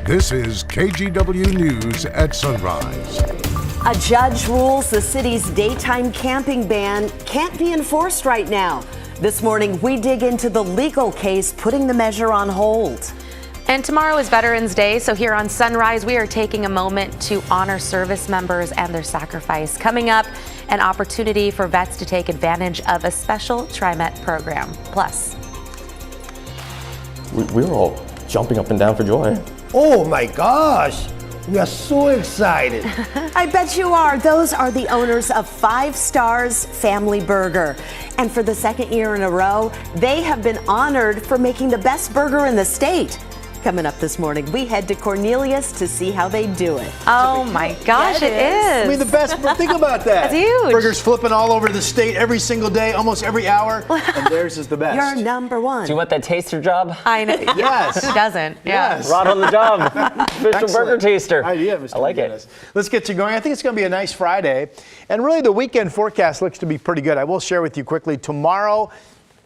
This is KGW News at Sunrise. A judge rules the city's daytime camping ban can't be enforced right now. This morning, we dig into the legal case putting the measure on hold. And tomorrow is Veterans Day, so here on Sunrise, we are taking a moment to honor service members and their sacrifice. Coming up, an opportunity for vets to take advantage of a special TriMet program. Plus, we were all jumping up and down for joy. Oh my gosh, we are so excited. I bet you are. Those are the owners of 5 Stars Family Burger. And for the second year in a row, they have been honored for making the best burger in the state. Coming up this morning, we head to Cornelius to see how they do it. oh my gosh, it is. I mean, the best, think about that. That's huge. Burgers flipping all over the state every single day, almost every hour, and theirs is the best. You're number one. Do you want that taster job? I know. Yes. Who doesn't? Yeah. Yes. Right on the job. Official burger taster. Idea, Mr. I like McGinnis. it. Let's get you going. I think it's going to be a nice Friday. And really, the weekend forecast looks to be pretty good. I will share with you quickly. Tomorrow,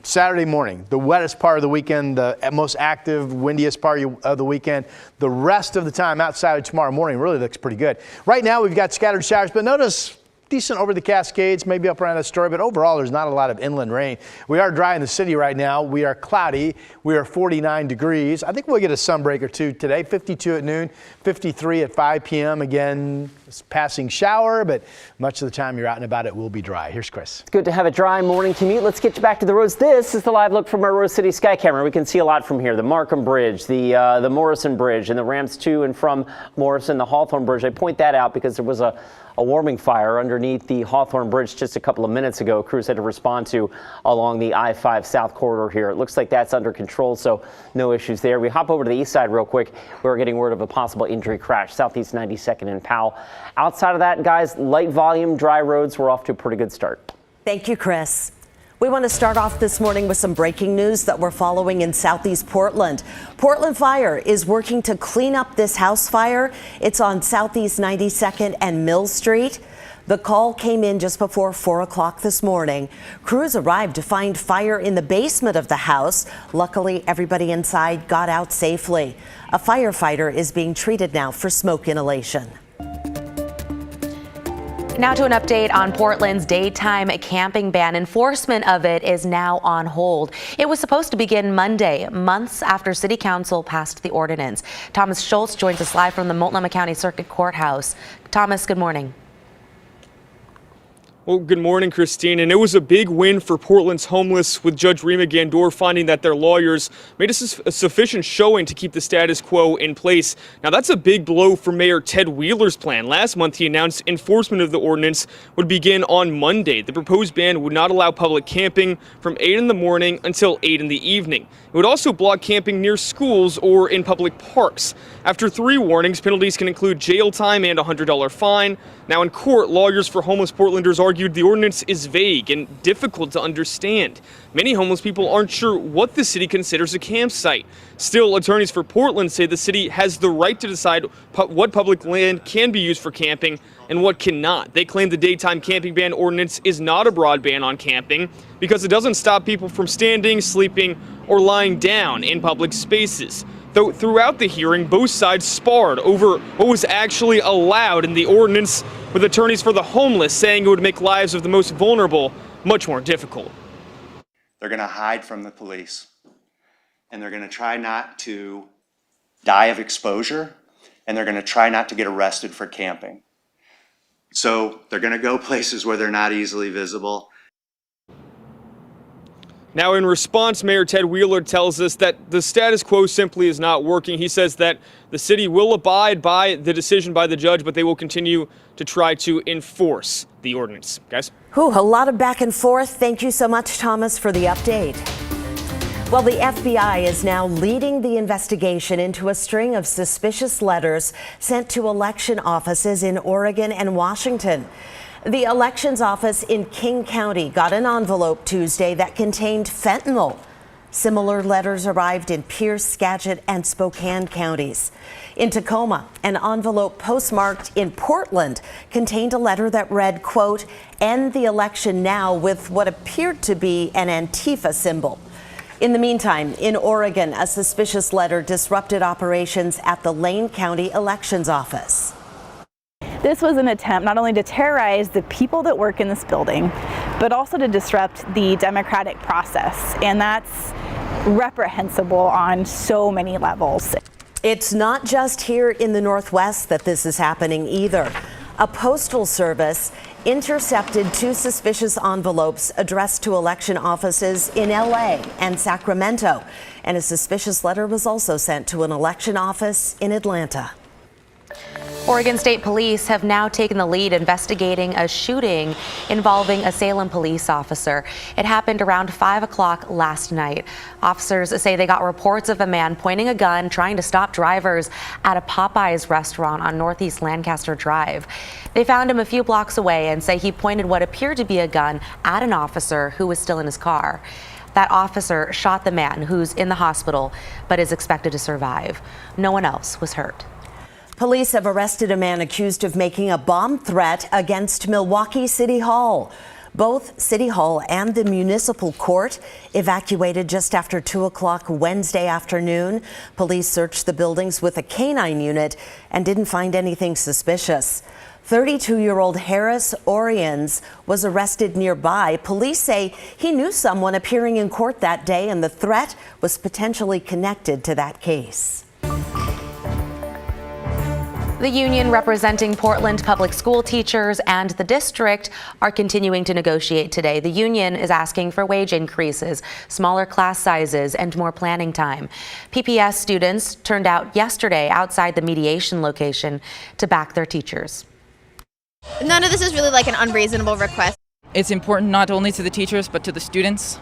Saturday morning, the wettest part of the weekend, the most active, windiest part of the weekend. The rest of the time outside of tomorrow morning really looks pretty good. Right now, we've got scattered showers, but notice decent over the Cascades, maybe up around Astoria, but overall, there's not a lot of inland rain. We are dry in the city right now. We are cloudy. We are 49 degrees. I think we'll get a sunbreak or two today. 52 at noon, 53 at 5 p.m. Again, it's passing shower, but much of the time you're out and about, it will be dry. Here's Chris. It's good to have a dry morning commute. Let's get you back to the roads. This is the live look from our Rose City Sky Camera. We can see a lot from here. The Markham Bridge, the Morrison Bridge, and the ramps to and from Morrison, the Hawthorne Bridge. I point that out because there was a warming fire underneath the Hawthorne Bridge just a couple of minutes ago. Crews had to respond to along the I-5 South corridor here. It looks like that's under control, so no issues there. We hop over to the east side real quick. We're getting word of a possible injury crash, Southeast 92nd and Powell. Outside of that, guys, light volume, dry roads. We're off to a pretty good start. Thank you, Chris. We want to start off this morning with some breaking news that we're following in southeast Portland. Portland Fire is working to clean up this house fire. It's on Southeast 92nd and Mill Street. The call came in just before 4 o'clock this morning. Crews arrived to find fire in the basement of the house. Luckily, everybody inside got out safely. A firefighter is being treated now for smoke inhalation. Now to an update on Portland's daytime camping ban. Enforcement of it is now on hold. It was supposed to begin Monday, months after City Council passed the ordinance. Thomas Schultz joins us live from the Multnomah County Circuit Courthouse. Thomas, good morning. Well, good morning, Christine. And it was a big win for Portland's homeless, with Judge Rima Gandor finding that their lawyers made a sufficient showing to keep the status quo in place. Now, that's a big blow for Mayor Ted Wheeler's plan. Last month, he announced enforcement of the ordinance would begin on Monday. The proposed ban would not allow public camping from 8 in the morning until 8 in the evening. It would also block camping near schools or in public parks. After 3 warnings, penalties can include jail time and a $100 fine. Now, in court, lawyers for homeless Portlanders argued the ordinance is vague and difficult to understand. Many homeless people aren't sure what the city considers a campsite. Still, attorneys for Portland say the city has the right to decide what public land can be used for camping and what cannot. They claim the daytime camping ban ordinance is not a broad ban on camping because it doesn't stop people from standing, sleeping, or lying down in public spaces. Though throughout the hearing, both sides sparred over what was actually allowed in the ordinance, with attorneys for the homeless saying it would make lives of the most vulnerable much more difficult. They're going to hide from the police, and they're going to try not to die of exposure, and they're going to try not to get arrested for camping. So they're going to go places where they're not easily visible. Now, in response, Mayor Ted Wheeler tells us that the status quo simply is not working. He says that the city will abide by the decision by the judge, but they will continue to try to enforce the ordinance. Guys? A lot of back and forth. Thank you so much, Thomas, for the update. Well, the FBI is now leading the investigation into a string of suspicious letters sent to election offices in Oregon and Washington. The elections office in King County got an envelope Tuesday that contained fentanyl. Similar letters arrived in Pierce, Skagit, and Spokane counties. In Tacoma, an envelope postmarked in Portland contained a letter that read, quote, "End the election now," with what appeared to be an Antifa symbol. In the meantime, in Oregon, a suspicious letter disrupted operations at the Lane County Elections Office. This was an attempt not only to terrorize the people that work in this building, but also to disrupt the democratic process. And that's reprehensible on so many levels. It's not just here in the Northwest that this is happening either. A postal service intercepted 2 suspicious envelopes addressed to election offices in LA and Sacramento. And a suspicious letter was also sent to an election office in Atlanta. Oregon State Police have now taken the lead investigating a shooting involving a Salem police officer. It happened around 5 o'clock last night. Officers say they got reports of a man pointing a gun, trying to stop drivers at a Popeyes restaurant on Northeast Lancaster Drive. They found him a few blocks away and say he pointed what appeared to be a gun at an officer who was still in his car. That officer shot the man, who's in the hospital but is expected to survive. No one else was hurt. Police have arrested a man accused of making a bomb threat against Milwaukee City Hall. Both City Hall and the municipal court evacuated just after 2 o'clock Wednesday afternoon. Police searched the buildings with a canine unit and didn't find anything suspicious. 32-year-old Harris Oriens was arrested nearby. Police say he knew someone appearing in court that day, and the threat was potentially connected to that case. The union representing Portland public school teachers and the district are continuing to negotiate today. The union is asking for wage increases, smaller class sizes, and more planning time. PPS students turned out yesterday outside the mediation location to back their teachers. None of this is really like an unreasonable request. It's important not only to the teachers but to the students,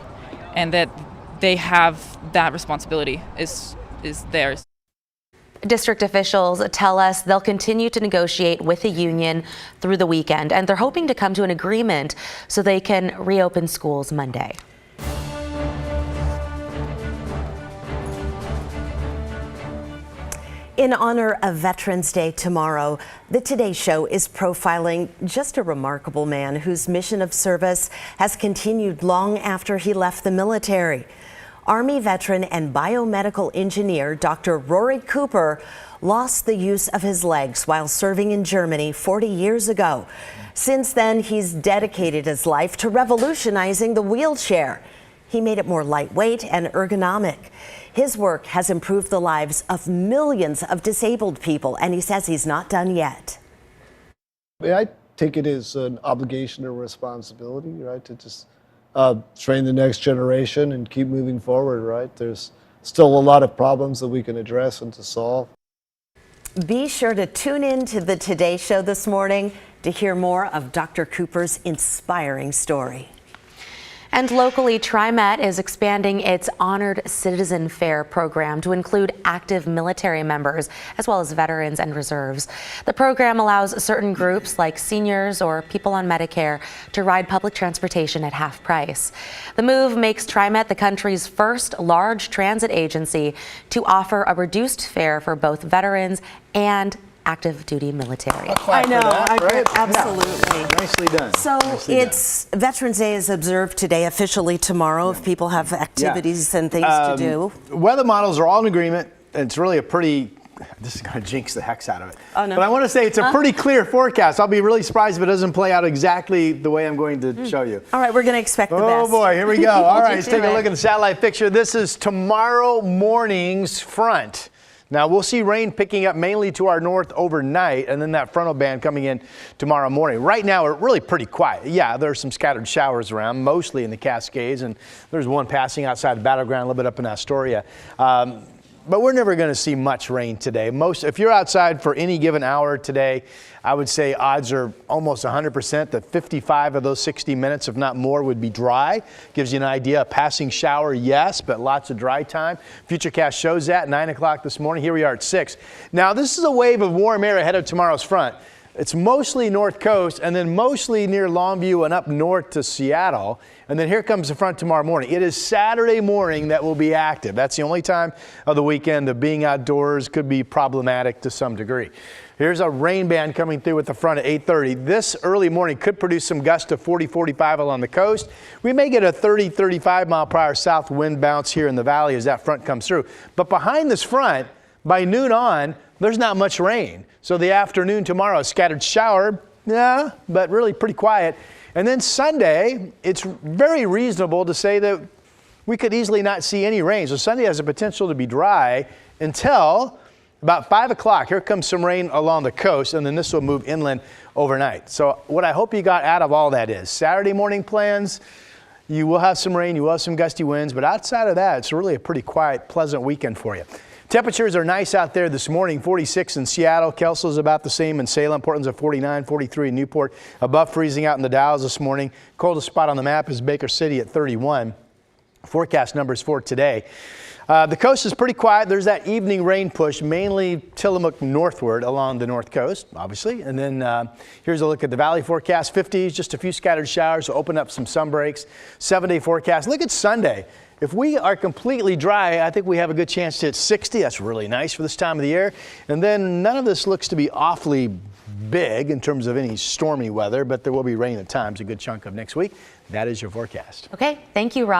and that they have that responsibility is theirs. District officials tell us they'll continue to negotiate with the union through the weekend, and they're hoping to come to an agreement so they can reopen schools Monday. In honor of Veterans Day tomorrow, the Today Show is profiling just a remarkable man whose mission of service has continued long after he left the military. Army veteran and biomedical engineer Dr. Rory Cooper lost the use of his legs while serving in Germany 40 years ago. Since then, he's dedicated his life to revolutionizing the wheelchair. He made it more lightweight and ergonomic. His work has improved the lives of millions of disabled people, and he says he's not done yet. I take it as an obligation or responsibility, right, to just train the next generation and keep moving forward, right? There's still a lot of problems that we can address and to solve. Be sure to tune in to the Today Show this morning to hear more of Dr. Cooper's inspiring story. And locally, TriMet is expanding its Honored Citizen Fare program to include active military members, as well as veterans and reserves. The program allows certain groups, like seniors or people on Medicare, to ride public transportation at half price. The move makes TriMet the country's first large transit agency to offer a reduced fare for both veterans and active duty military. I know, right? absolutely. Yeah. Nicely done. So it's Veterans Day is observed today, officially tomorrow, if people have activities and things to do. Weather models are all in agreement. It's really a pretty, this is going to jinx the heck out of it. Oh, no. But I want to say it's a pretty clear forecast. I'll be really surprised if it doesn't play out exactly the way I'm going to show you. All right, we're going to expect the best. Oh boy, here we go. All right, let's take a look at the satellite picture. This is tomorrow morning's front. Now, we'll see rain picking up mainly to our north overnight, and then that frontal band coming in tomorrow morning. Right now, we're really pretty quiet. Yeah, there's some scattered showers around, mostly in the Cascades, and there's one passing outside the battleground a little bit up in Astoria. But we're never going to see much rain today. If you're outside for any given hour today, I would say odds are almost 100% that 55 of those 60 minutes, if not more, would be dry. Gives you an idea. A passing shower, yes, but lots of dry time. Futurecast shows that 9 o'clock this morning. Here we are at 6. Now, this is a wave of warm air ahead of tomorrow's front. It's mostly north coast and then mostly near Longview and up north to Seattle. And then here comes the front tomorrow morning. It is Saturday morning that will be active. That's the only time of the weekend that being outdoors could be problematic to some degree. Here's a rain band coming through with the front at 8:30. This early morning could produce some gusts of 40, 45 along the coast. We may get a 30, 35 mile per hour south wind bounce here in the valley as that front comes through. But behind this front, by noon on, there's not much rain. So the afternoon tomorrow, a scattered shower, yeah, but really pretty quiet. And then Sunday, it's very reasonable to say that we could easily not see any rain. So Sunday has the potential to be dry until about 5 o'clock. Here comes some rain along the coast, and then this will move inland overnight. So what I hope you got out of all that is Saturday morning plans. You will have some rain, you will have some gusty winds, but outside of that, it's really a pretty quiet, pleasant weekend for you. Temperatures are nice out there this morning, 46 in Seattle. Kelso's about the same in Salem. Portland's at 49, 43 in Newport. Above freezing out in the Dalles this morning. Coldest spot on the map is Baker City at 31. Forecast numbers for today. The coast is pretty quiet. There's that evening rain push, mainly Tillamook northward along the north coast, obviously. And then here's a look at the valley forecast. 50s, just a few scattered showers will open up some sun breaks. 7-day forecast. Look at Sunday. If we are completely dry, I think we have a good chance to hit 60. That's really nice for this time of the year. And then none of this looks to be awfully big in terms of any stormy weather, but there will be rain at times a good chunk of next week. That is your forecast. Okay, thank you, Rob.